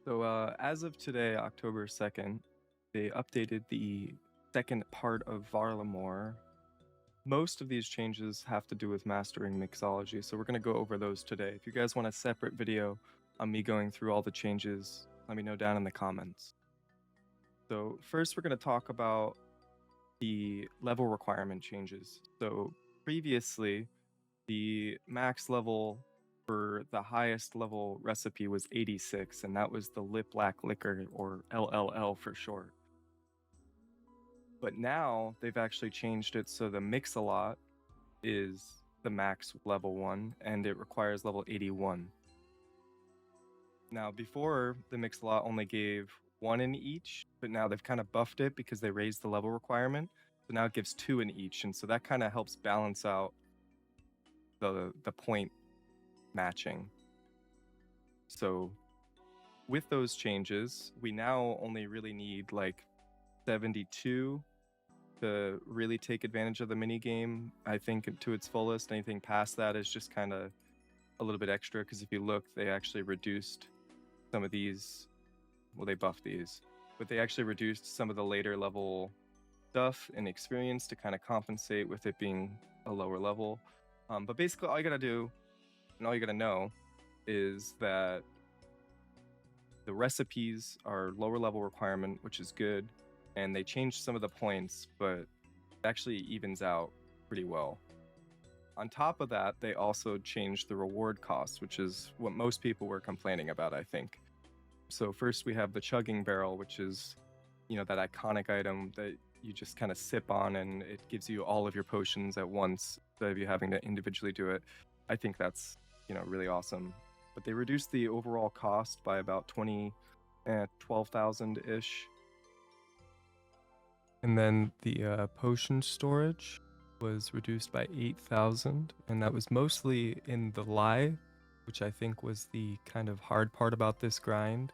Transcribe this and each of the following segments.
As of today, October 2nd, they updated the second part of Varlamore. Most of these changes have to do with mastering Mixology, so we're going to go over those today. If you guys want a separate video on me going through all the changes, let me know down in the comments. So first, we're going to talk about the level requirement changes. So previously, the max level for the highest level recipe was 86, and that was the Liplac Liquor, or LLL for short. But now they've actually changed it so the Mix-a-Lot is the max level one, and it requires level 81. Now, before, the Mix-a-Lot only gave one in each, but now they've kind of buffed it because they raised the level requirement. So now it gives two in each, and so that kind of helps balance out the point matching. So with those changes, we now only really need like 72 to really take advantage of the minigame, I think, to its fullest. Anything past that is just kind of a little bit extra, because if you look, they actually reduced some of these. Well, they buffed these, but they actually reduced some of the later level stuff and experience to kind of compensate with it being a lower level. But basically, all you gotta do and all you gotta know is that the recipes are lower level requirement, which is good, and they changed some of the points, but it actually evens out pretty well. On top of that, they also changed the reward cost, which is what most people were complaining about, I think. So first we have the chugging barrel, which is, that iconic item that you just kind of sip on and it gives you all of your potions at once instead of you having to individually do it. I think that's, really awesome. But they reduced the overall cost by about 12,000-ish. And then the potion storage was reduced by 8,000, and that was mostly in the lie, which I think was the kind of hard part about this grind.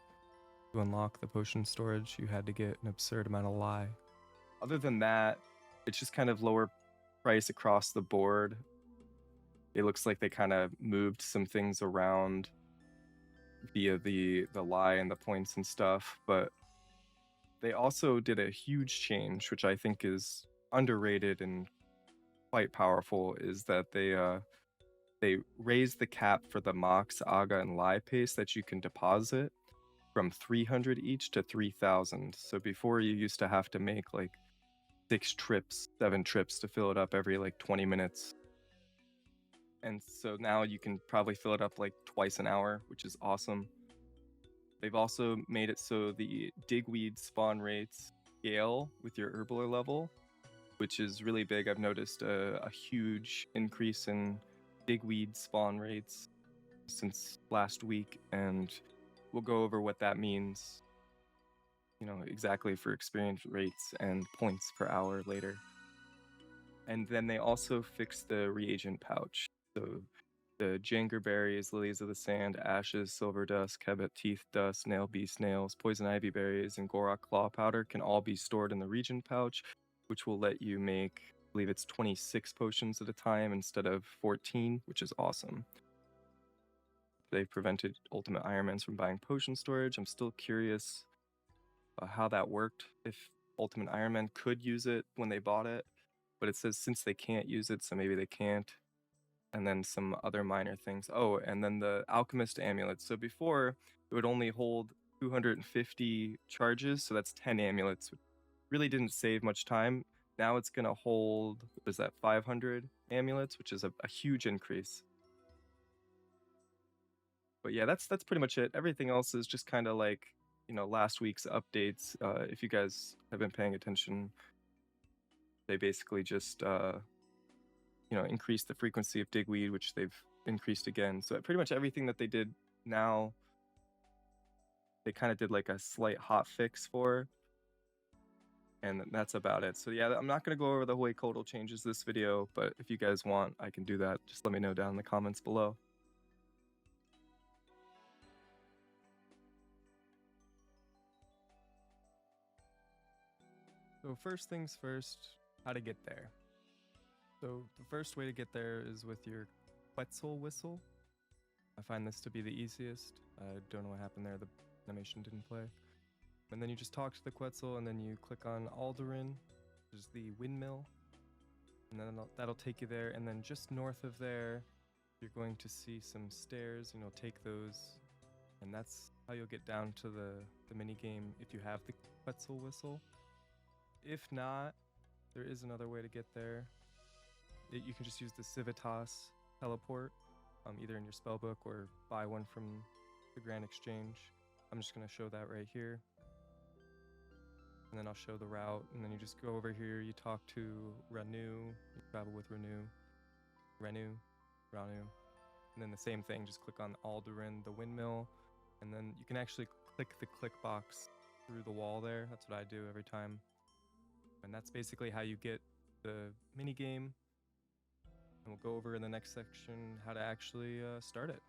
To unlock the potion storage, you had to get an absurd amount of lie. Other than that, it's just kind of lower price across the board. It looks like they kind of moved some things around via the lie and the points and stuff, but they also did a huge change, which I think is underrated and quite powerful, is that they raised the cap for the Mox, Aga, and Lie paste that you can deposit from 300 each to 3,000. So before, you used to have to make like 6 trips, 7 trips to fill it up every like 20 minutes. And so now you can probably fill it up like twice an hour, which is awesome. They've also made it so the digweed spawn rates scale with your herbaler level, which is really big. I've noticed a huge increase in digweed spawn rates since last week, and we'll go over what that means, exactly for experience rates and points per hour later. And then they also fixed the reagent pouch. So the jangerberries, lilies of the sand, ashes, silver dust, kebet teeth dust, nail beast nails, poison ivy berries, and gorok claw powder can all be stored in the reagent pouch, which will let you make, I believe it's 26 potions at a time instead of 14, which is awesome. They prevented Ultimate Ironmans from buying potion storage. I'm still curious how that worked, if Ultimate Ironman could use it when they bought it, but it says since they can't use it, so maybe they can't. And then some other minor things. Oh, and then the Alchemist Amulets. So before, it would only hold 250 charges, so that's 10 amulets. Really didn't save much time. Now it's going to hold, what is that, 500 amulets, which is a huge increase. But yeah, that's pretty much it. Everything else is just kind of like, last week's updates. If you guys have been paying attention, they basically just, increased the frequency of digweed, which they've increased again. So pretty much everything that they did now, they kind of did like a slight hot fix for. And that's about it. So yeah, I'm not going to go over the whole codal changes this video, but if you guys want, I can do that. Just let me know down in the comments below. So first things first, how to get there. So the first way to get there is with your Quetzal whistle. I find this to be the easiest. I don't know what happened there. The animation didn't play. And then you just talk to the Quetzal, and then you click on Alderin, which is the windmill, and then that'll take you there. And then just north of there, you're going to see some stairs, and you'll take those, and that's how you'll get down to the mini game if you have the Quetzal whistle. If not, there is another way to get there. You can just use the Civitas teleport, either in your spellbook or buy one from the Grand Exchange. I'm just going to show that right here. And then I'll show the route, and then you just go over here, you talk to Ranu, you travel with Ranu, and then the same thing, just click on Alderin, the windmill, and then you can actually click the click box through the wall there. That's what I do every time. And that's basically how you get the mini game. And we'll go over in the next section how to actually start it.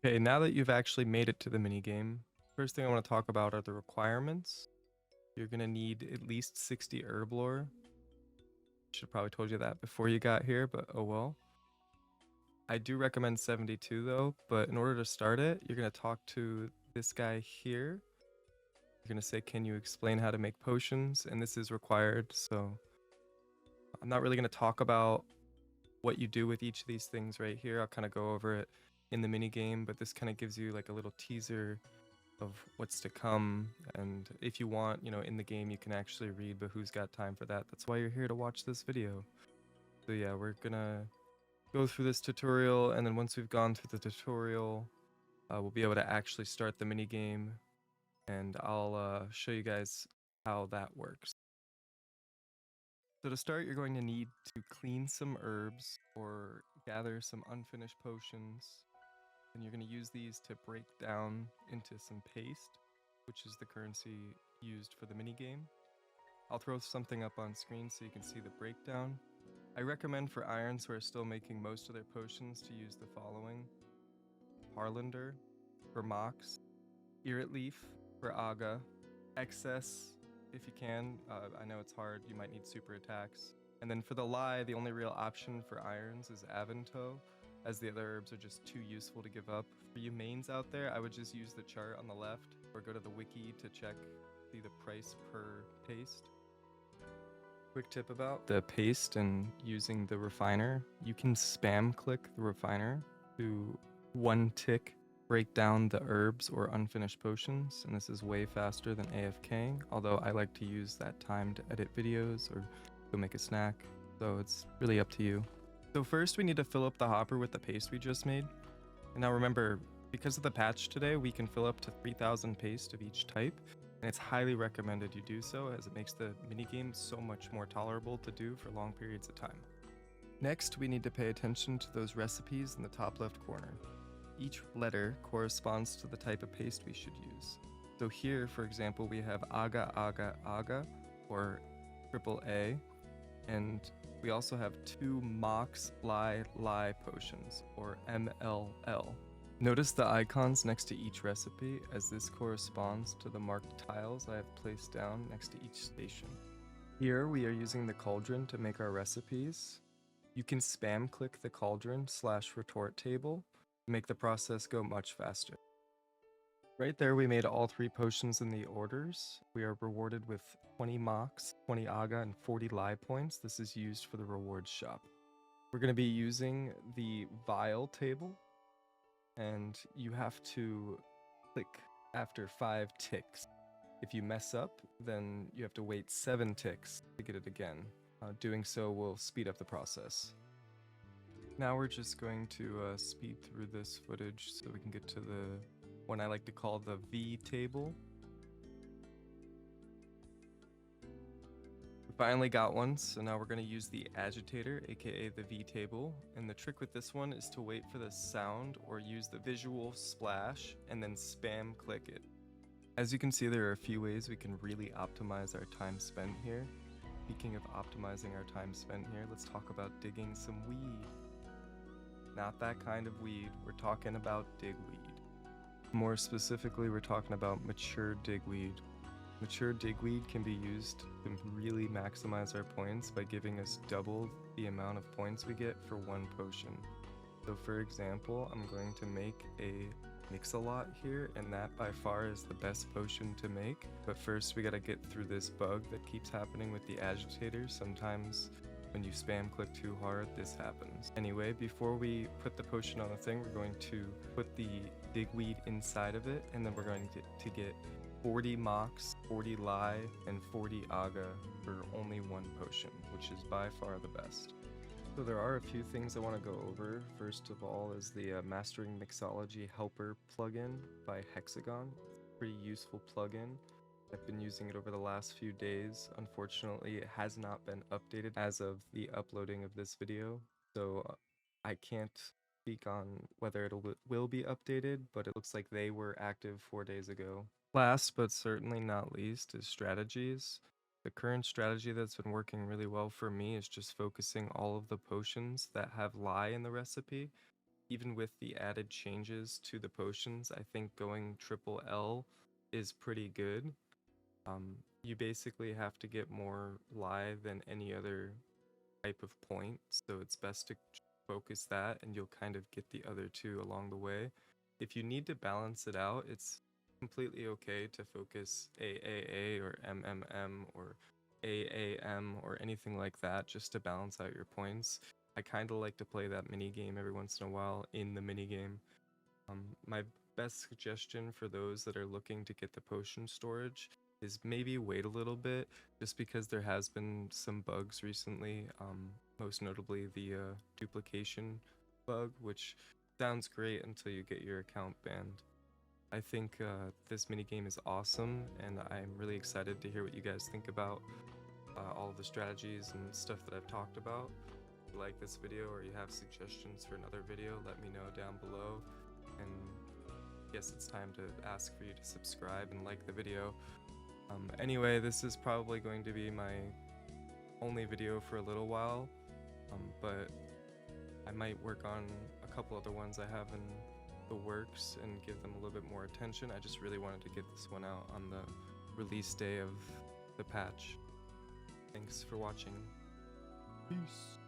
Okay, now that you've actually made it to the mini game, first thing I want to talk about are the requirements. You're going to need at least 60 herb lore. Should have probably told you that before you got here, but oh well. I do recommend 72 though, but in order to start it, you're going to talk to this guy here. You're going to say, can you explain how to make potions? And this is required, so I'm not really going to talk about what you do with each of these things right here. I'll kind of go over it in the mini game, but this kind of gives you like a little teaser of what's to come. And if you want, you know, in the game you can actually read, but who's got time for that? That's why you're here to watch this video. So yeah, we're gonna go through this tutorial, and then once we've gone through the tutorial, we'll be able to actually start the mini game, and I'll show you guys how that works. So to start, you're going to need to clean some herbs or gather some unfinished potions. And you're going to use these to break down into some paste, which is the currency used for the minigame. I'll throw something up on screen so you can see the breakdown. I recommend for irons who are still making most of their potions to use the following: Harlander for Mox, Irrit Leaf for Aga, Excess if you can. I know it's hard, you might need super attacks. And then for the Lie, the only real option for irons is Avanto, as the other herbs are just too useful to give up. For you mains out there, I would just use the chart on the left or go to the wiki to see the price per paste. Quick tip about the paste and using the refiner. You can spam click the refiner to one tick break down the herbs or unfinished potions, and this is way faster than AFKing, although I like to use that time to edit videos or go make a snack, so it's really up to you. So first we need to fill up the hopper with the paste we just made. And now remember, because of the patch today, we can fill up to 3,000 paste of each type, and it's highly recommended you do so, as it makes the minigame so much more tolerable to do for long periods of time. Next, we need to pay attention to those recipes in the top left corner. Each letter corresponds to the type of paste we should use. So here, for example, we have Aga Aga Aga, or AAA, and we also have 2 Mox Lie Lie potions, or MLL. Notice the icons next to each recipe, as this corresponds to the marked tiles I have placed down next to each station. Here we are using the cauldron to make our recipes. You can spam click the cauldron/retort table to make the process go much faster. Right there we made all 3 potions in the orders. We are rewarded with 20 Mox, 20 Aga, and 40 Lie points. This is used for the rewards shop. We're going to be using the vial table, and you have to click after 5 ticks. If you mess up, then you have to wait 7 ticks to get it again. Doing so will speed up the process. Now we're just going to speed through this footage so we can get to the one I like to call the V table. We finally got one, so now we're going to use the agitator, aka the V table. And the trick with this one is to wait for the sound or use the visual splash and then spam click it. As you can see, there are a few ways we can really optimize our time spent here. Speaking of optimizing our time spent here, let's talk about digging some weed. Not that kind of weed, we're talking about digweed. More specifically, we're talking about mature digweed. Mature digweed can be used to really maximize our points by giving us double the amount of points we get for 1 potion. So for example, I'm going to make a Mix-a-Lot here, and that by far is the best potion to make. But first we gotta get through this bug that keeps happening with the agitator. Sometimes when you spam click too hard, this happens. Anyway, before we put the potion on the thing, we're going to put the digweed inside of it, and then we're going to get 40 Mox, 40 Lie, and 40 Aga for only one potion, which is by far the best. So there are a few things I want to go over. First of all is the Mastering Mixology Helper plugin by Hexagon. Pretty useful plugin. I've been using it over the last few days. Unfortunately, it has not been updated as of the uploading of this video, so I can't speak on whether it will be updated, but it looks like they were active 4 days ago. Last but certainly not least is strategies. The current strategy that's been working really well for me is just focusing all of the potions that have Lie in the recipe. Even with the added changes to the potions, I think going triple L is pretty good. You basically have to get more Lie than any other type of point, so it's best to focus that and you'll kind of get the other two along the way. If you need to balance it out, it's completely okay to focus AAA or MMM or AAM or anything like that just to balance out your points. I kind of like to play that mini game every once in a while in the mini game. My best suggestion for those that are looking to get the potion storage is maybe wait a little bit, just because there has been some bugs recently, most notably the duplication bug, which sounds great until you get your account banned. I think this minigame is awesome, and I'm really excited to hear what you guys think about all of the strategies and stuff that I've talked about. If you like this video or you have suggestions for another video, let me know down below. And I guess it's time to ask for you to subscribe and like the video. Anyway, this is probably going to be my only video for a little while, but I might work on a couple other ones I have in the works and give them a little bit more attention. I just really wanted to get this one out on the release day of the patch. Thanks for watching. Peace.